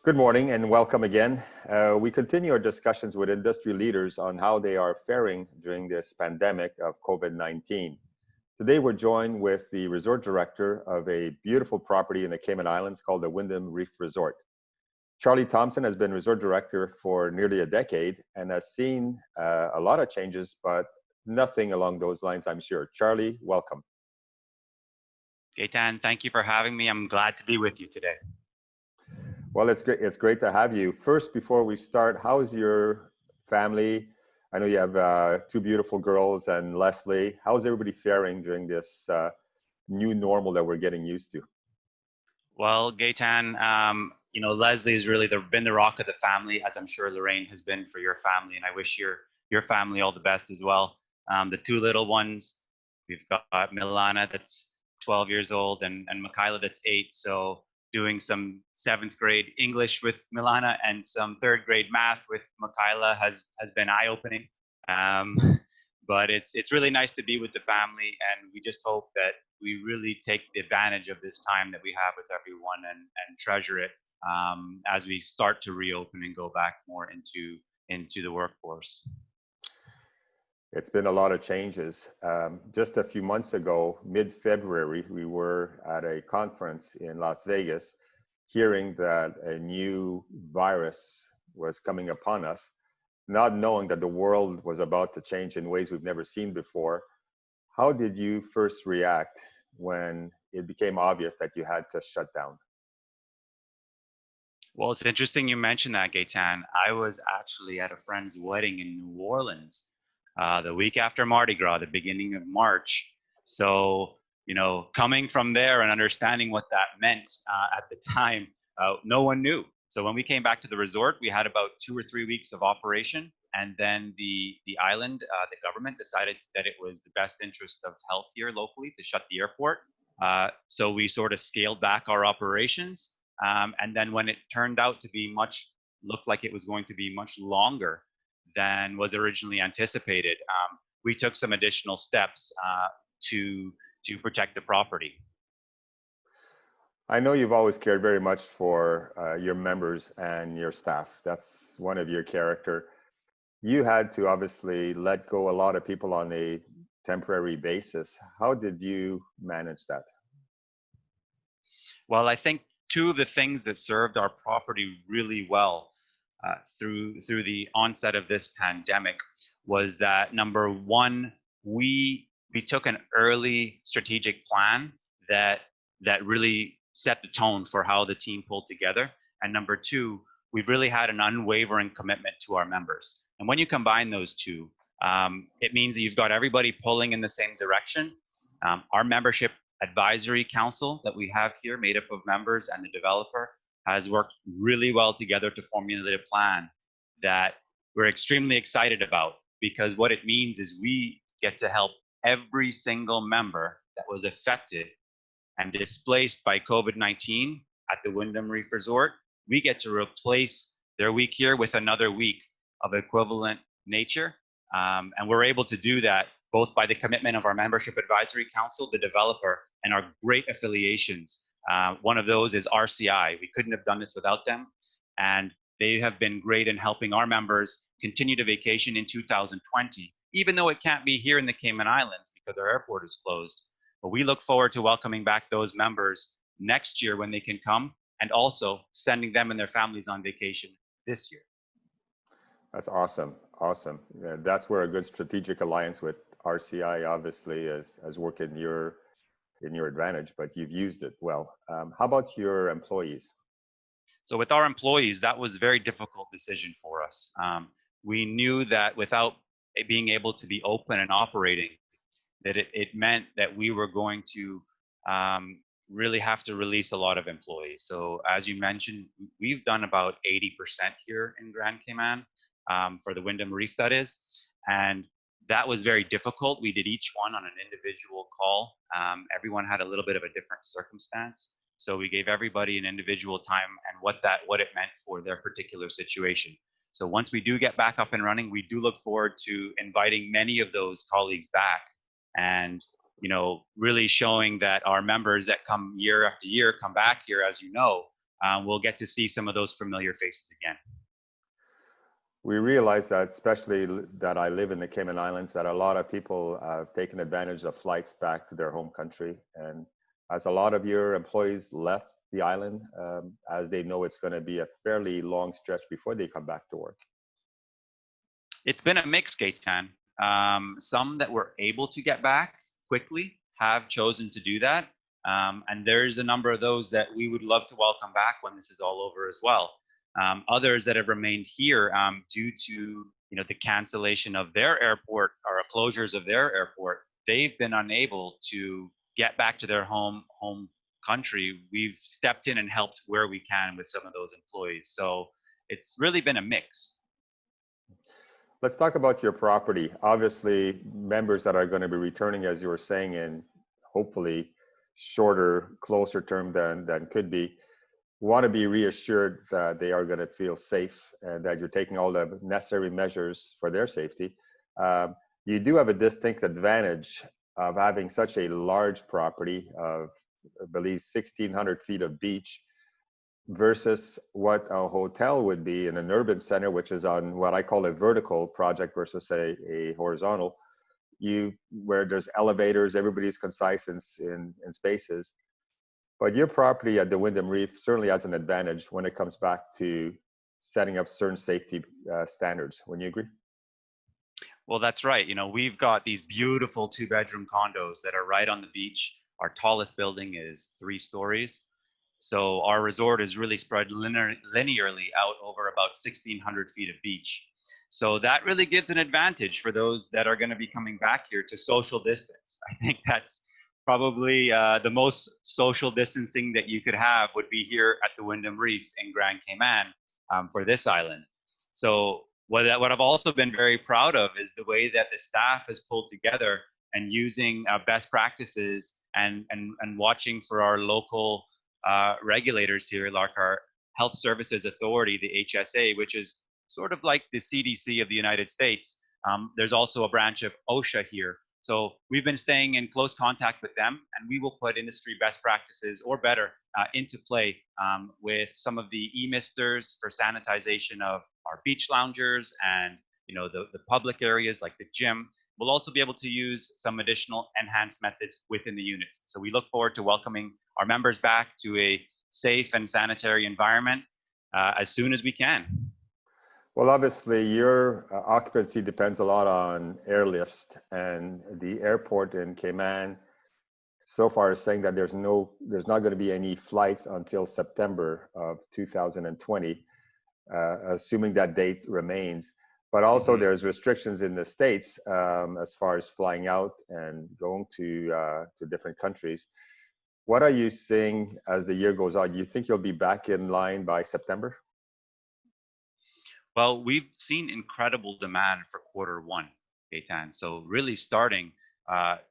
Good morning and welcome again. We continue our discussions with industry leaders on how they are faring during this pandemic of COVID-19. Today we're joined with the resort director of a beautiful property in the Cayman Islands called the Wyndham Reef Resort. Charlie Thompson has been resort director for nearly a decade and has seen a lot of changes, but nothing along those lines, I'm sure. Charlie, welcome. Gaetan, thank you for having me. I'm glad to be with you today. Well, it's great to have you. First, before we start, how's your family? I know you have two beautiful girls and Leslie. How's everybody faring during this new normal that we're getting used to? Well, Gaetan, Leslie's really been the rock of the family, as I'm sure Lorraine has been for your family, and I wish your family all the best as well. The two little ones, we've got Milana that's 12 years old and Michaela that's 8. So doing some 7th grade English with Milana and some 3rd grade math with Michaela has been eye-opening. But it's really nice to be with the family, and we just hope that we really take the advantage of this time that we have with everyone and treasure it as we start to reopen and go back more into the workforce. It's been a lot of changes. Just a few months ago, mid-February, we were at a conference in Las Vegas, hearing that a new virus was coming upon us, not knowing that the world was about to change in ways we've never seen before. How did you first react when it became obvious that you had to shut down? Well, it's interesting you mentioned that, Gaetan. I was actually at a friend's wedding in New Orleans the week after Mardi Gras, the beginning of March. So, coming from there and understanding what that meant at the time, no one knew. So when we came back to the resort, we had about 2 or 3 weeks of operation. And then the island, the government decided that it was the best interest of health here locally to shut the airport. So we sort of scaled back our operations. And then when it turned out to be looked like it was going to be much longer than was originally anticipated, we took some additional steps to protect the property. I know you've always cared very much for your members and your staff. That's one of your character. You had to obviously let go a lot of people on a temporary basis. How did you manage that? Well, I think two of the things that served our property really well through the onset of this pandemic was that, number one, we took an early strategic plan that really set the tone for how the team pulled together. And number two, we've really had an unwavering commitment to our members. And when you combine those two, it means that you've got everybody pulling in the same direction. Our membership advisory council that we have here, made up of members and the developer, has worked really well together to formulate a plan that we're extremely excited about, because what it means is we get to help every single member that was affected and displaced by COVID-19 at the Wyndham Reef Resort. We get to replace their week here with another week of equivalent nature. And we're able to do that both by the commitment of our membership advisory council, the developer, and our great affiliations. One of those is RCI. We couldn't have done this without them. And they have been great in helping our members continue to vacation in 2020, even though it can't be here in the Cayman Islands because our airport is closed. But we look forward to welcoming back those members next year when they can come, and also sending them and their families on vacation this year. That's awesome. Awesome. Yeah, that's where a good strategic alliance with RCI obviously has worked in your advantage, but you've used it well. How about your employees? So with our employees, that was a very difficult decision for us. We knew that without being able to be open and operating, that it meant that we were going to really have to release a lot of employees. So as you mentioned, we've done about 80% here in Grand Cayman for the Wyndham Reef, that is. And that was very difficult. We did each one on an individual call. Everyone had a little bit of a different circumstance. So we gave everybody an individual time and what it meant for their particular situation. So once we do get back up and running, we do look forward to inviting many of those colleagues back, and really showing that our members that come year after year come back here, as you know, we'll get to see some of those familiar faces again. We realize that, especially that I live in the Cayman Islands, that a lot of people have taken advantage of flights back to their home country. And as a lot of your employees left the island, as they know it's going to be a fairly long stretch before they come back to work. It's been a mix, Gaetan. Some that were able to get back quickly have chosen to do that. And there's a number of those that we would love to welcome back when this is all over as well. Others that have remained here due to the cancellation of their airport or closures of their airport, they've been unable to get back to their home country. We've stepped in and helped where we can with some of those employees. So it's really been a mix. Let's talk about your property. Obviously, members that are going to be returning, as you were saying, in hopefully shorter, closer term than could be, want to be reassured that they are going to feel safe and that you're taking all the necessary measures for their safety. You do have a distinct advantage of having such a large property of, I believe, 1,600 feet of beach versus what a hotel would be in an urban center, which is on what I call a vertical project versus a horizontal, where there's elevators, everybody's concise in spaces. But your property at the Wyndham Reef certainly has an advantage when it comes back to setting up certain safety standards. Wouldn't you agree? Well, that's right. We've got these beautiful 2-bedroom condos that are right on the beach. Our tallest building is 3 stories. So our resort is really spread linearly out over about 1,600 feet of beach. So that really gives an advantage for those that are going to be coming back here to social distance. I think that's probably the most social distancing that you could have would be here at the Wyndham Reef in Grand Cayman for this island. So what I've also been very proud of is the way that the staff has pulled together and using best practices and watching for our local regulators here, like our Health Services Authority, the HSA, which is sort of like the CDC of the United States. There's also a branch of OSHA here. So we've been staying in close contact with them, and we will put industry best practices or better into play with some of the e-misters for sanitization of our beach loungers and the public areas like the gym. We'll also be able to use some additional enhanced methods within the units. So we look forward to welcoming our members back to a safe and sanitary environment as soon as we can. Well, obviously, your occupancy depends a lot on airlift, and the airport in Cayman so far is saying that there's not going to be any flights until September of 2020, assuming that date remains. But also there's restrictions in the States as far as flying out and going to different countries. What are you seeing as the year goes on? You think you'll be back in line by September? Well, we've seen incredible demand for Q1, Gaetan. So really starting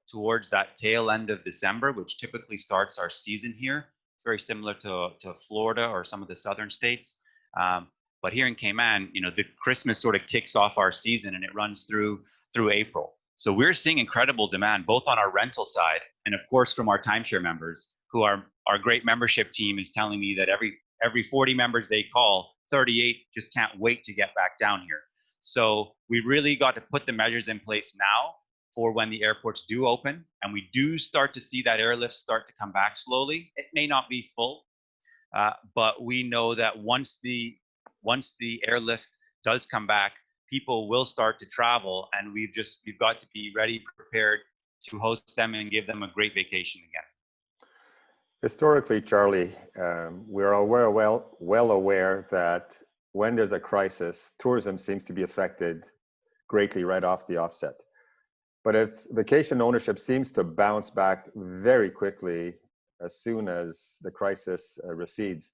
towards that tail end of December, which typically starts our season here. It's very similar to Florida or some of the southern states. But here in Cayman, the Christmas sort of kicks off our season and it runs through April. So we're seeing incredible demand, both on our rental side and of course from our timeshare members, who are our great membership team is telling me that every 40 members they call, 38 just can't wait to get back down here. So we really got to put the measures in place now for when the airports do open, and we do start to see that airlift start to come back slowly. It may not be full, but we know that once the airlift does come back, people will start to travel, and we've got to be ready, prepared to host them and give them a great vacation again. Historically, Charlie, we're well aware that when there's a crisis, tourism seems to be affected greatly right off the offset. But its vacation ownership seems to bounce back very quickly as soon as the crisis recedes.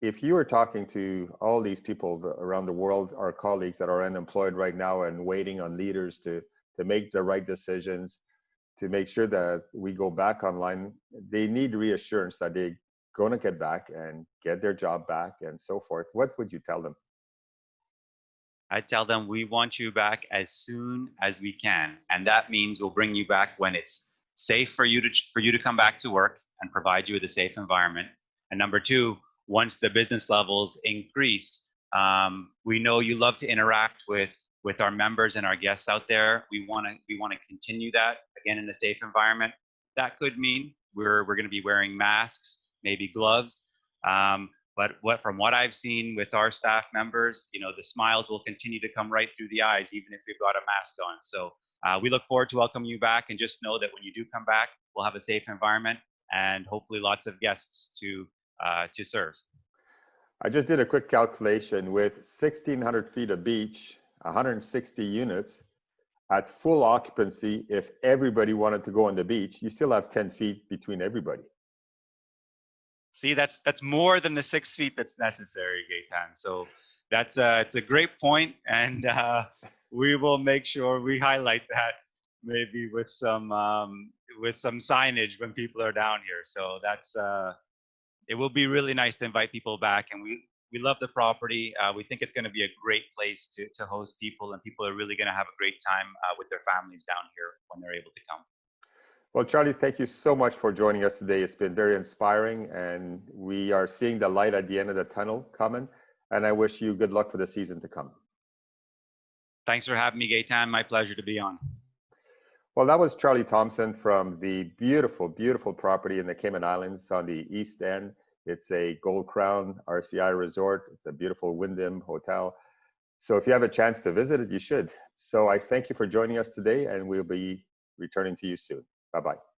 If you were talking to all these people around the world, our colleagues that are unemployed right now and waiting on leaders to make the right decisions, to make sure that we go back online, they need reassurance that they're going to get back and get their job back and so forth. What would you tell them? I tell them we want you back as soon as we can, and that means we'll bring you back when it's safe for you to come back to work and provide you with a safe environment. And number two, once the business levels increase. We know you love to interact with our members and our guests out there. We want to continue that again in a safe environment. That could mean we're going to be wearing masks, maybe gloves. But from what I've seen with our staff members, the smiles will continue to come right through the eyes, even if we've got a mask on. So we look forward to welcoming you back, and just know that when you do come back, we'll have a safe environment and hopefully lots of guests to serve. I just did a quick calculation. With 1,600 feet of beach, 160 units, at full occupancy, if everybody wanted to go on the beach, you still have 10 feet between everybody. See, that's more than the 6 feet that's necessary, Gaetan. So it's a great point, and we will make sure we highlight that maybe with some signage when people are down here. So it will be really nice to invite people back, and we love the property. We think it's going to be a great place to host people, and people are really going to have a great time with their families down here when they're able to come. Well, Charlie, thank you so much for joining us today. It's been very inspiring, and we are seeing the light at the end of the tunnel coming, and I wish you good luck for the season to come. Thanks for having me, Gaetan. My pleasure to be on. Well, that was Charlie Thompson from the beautiful, beautiful property in the Cayman Islands on the East End. It's a Gold Crown RCI resort. It's a beautiful Wyndham hotel. So if you have a chance to visit it, you should. So I thank you for joining us today, and we'll be returning to you soon. Bye-bye.